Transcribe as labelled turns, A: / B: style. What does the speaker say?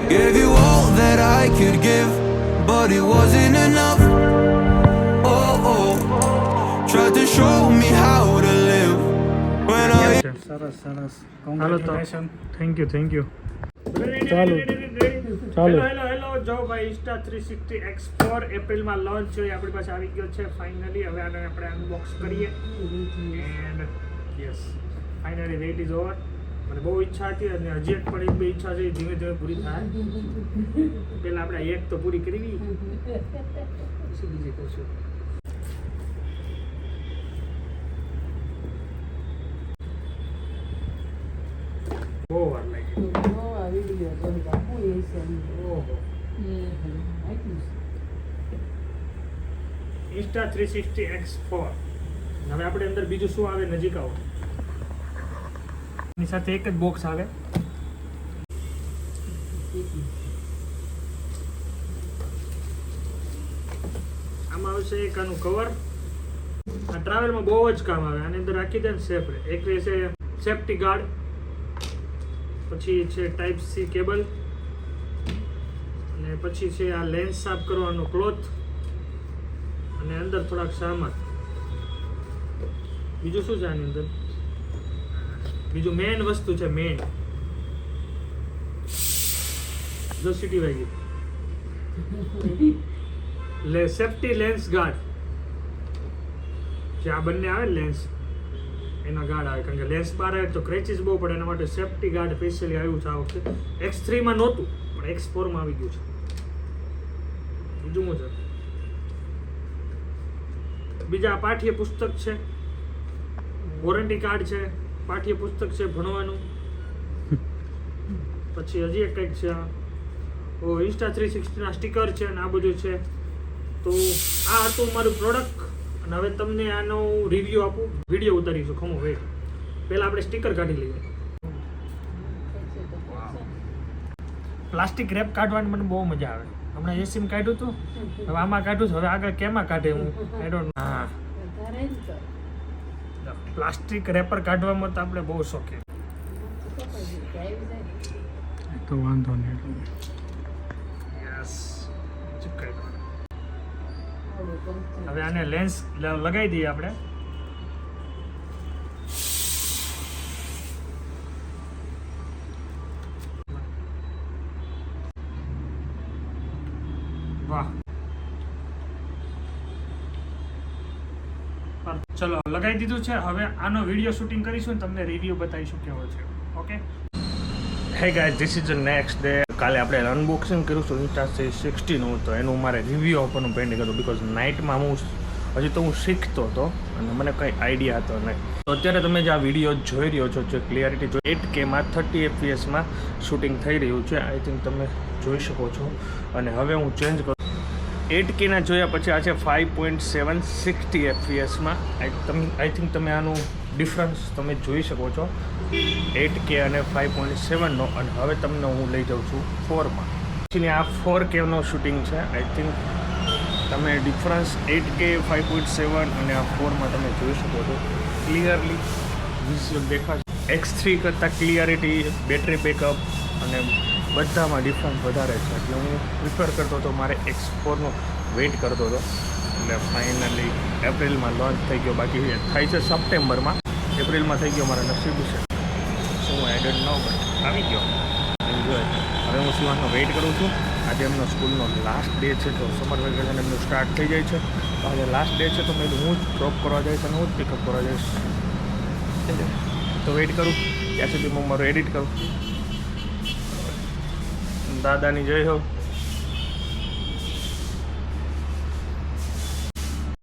A: Gave you all that I could give, but it wasn't enough. Oh, oh. Tried to show me how to live when I.
B: સરસ સરસ.
C: હાલો તો
B: congratulation.
C: Thank you
B: ચાલુ. ચાલુ.
C: Hello જો ભાઈ Insta 360 X4 એપ્રિલમાં launch છે આપણી પાસે આવી ગયો છે ફાઇનલી. હવે આને આપણે અનબોક્સ કરીએ and yes finally wait is over. મને બહુ ઈચ્છા હતી અને હજી એક પણ એક બે ઈચ્છા છે ધીમે ધીમે પૂરી થાય. પહેલાં આપણે એક તો પૂરી કરવી પછી બીજી કરશું. બહુ વાર લાગી. ઓહો ઇન્સ્ટા 360 X4. હવે આપણે અંદર બીજું શું આવે નજીક આવો. એની સાથે એક જ બોક્સ આવે. આમાં આવશે એક આનું કવર. આ ટ્રાવેલમાં બહુ જ કામ આવે. આની અંદર રાખી દે ને સેફ રહે. એક રહેશે સેફ્ટી ગાર્ડ, પછી છે ટાઈપ સી કેબલ, અને પછી છે આ લેન્સ સાફ કરવાનો ક્લોથ, અને અંદર થોડાક સામાન. બીજું શું છે આની અંદર? બીજું મેઇન વસ્તુ છે મેઇન જો સિટી વાગી સેફ્ટી લેન્સ ગાર્ડ. જે આ બંને આવે લેન્સ એના ગાર્ડ આવે, કારણ કે લેન્સ બહાર આવે તો ક્રેચીસ બહુ પડે. એના માટે સેફ્ટી ગાર્ડ સ્પેશિયલી આવ્યું છે આ વખતે. X3 માં નહોતું પણ X4 માં આવી ગયું છે. બીજું શું છે? બીજા પાઠ્ય પુસ્તક છે, વોરંટી કાર્ડ છે, પાઠ્ય પુસ્તક છે ભણવાનું. પછી હજી એક કંઈક છે ઇન્સ્ટા 360 ના સ્ટીકર છે અને આ બધું છે. તો આ હતું મારું પ્રોડક્ટ અને હવે તમને આનો રિવ્યુ આપું. વિડીયો ઉતારીશું. ખમો વેટ. પહેલાં આપણે સ્ટીકર કાઢી લઈએ. પ્લાસ્ટિક રેપ કાઢવાની મને બહુ મજા આવે. હમણાં એસીમાં કાઢ્યું હતું, હવે આમાં કાઢ્યું છે. હવે આગળ કેમાં કાઢે હું I don't know. Plastic wrapper કાઢવામાં તો આપણે બહુ શોખીન.
B: તો વાંધો નહીં.
C: યસ હવે આને લેન્સ લગાવી દઈએ આપણે. વાહ ચલો લગાવી દીધું છે. હવે આનો વિડીયો શૂટિંગ કરીશું, તમને રિવ્યુ બતાવીશું કેવો છે. Okay hey guys, this is the next day. કાલે આપણે અનબોક્સિંગ કર્યું હતું ઇન્સ્ટા 360 નું, તો એનું મારે રિવ્યુ આપવાનું પેન્ડિંગ હતું. બીકોઝ નાઇટમાં હજી તો હું શીખતો હતો અને મને કંઈ આઈડિયા હતો નહીં. તો અત્યારે તમે જે આ વિડીયો જોઈ રહ્યો છો, જે ક્લિયરિટી જો 8K માં 30 FPS માં શૂટિંગ થઈ રહ્યું છે, આઈ થિંક તમે જોઈ શકો છો. અને હવે હું ચેન્જ કરું 8K ના જોયા પછી આ છે 5.7 60 FPS માં. આઈ થિંક તમે આનું ડિફરન્સ તમે જોઈ શકો છો 8K અને 5.7 નો. અને હવે તમને હું લઈ જાઉં છું 4 માં. એકચ્યુઅલી આ 4K નો શૂટિંગ છે. આઈ થિંક તમે ડિફરન્સ 8K 5.7 અને આ 4 માં તમે જોઈ શકો છો. ક્લિયરલી વિઝ્યુઅલ દેખાશે. X3 કરતાં ક્લિયરિટી, બેટરી બેકઅપ અને બધામાં ડિફરન્સ વધારે છે. એટલે હું પ્રિફર કરતો હતો, મારે X4નો વેઇટ કરતો હતો. એટલે ફાઇનલી એપ્રિલમાં લોન્ચ થઈ ગયો. બાકી થાય છે સપ્ટેમ્બરમાં, એપ્રિલમાં થઈ ગયો. મારા નસીબ છે શું આઈ ડોન્ટ નો, બટ આવી ગયો. એન્જોય. હવે હું શિવાનનો વેઇટ કરું છું. આજે એમનો સ્કૂલનો લાસ્ટ ડે છે, તો સમર વેકેશન એમનું સ્ટાર્ટ થઈ જાય છે. તો આજે લાસ્ટ ડે છે, તો મેં હું જ ડ્રોપ કરવા જઈશ અને હું જ પિકઅપ કરવા જઈશ. તો વેઇટ કરું ત્યાં સુધી હું મારું એડિટ કરું. દાદાની જય હો.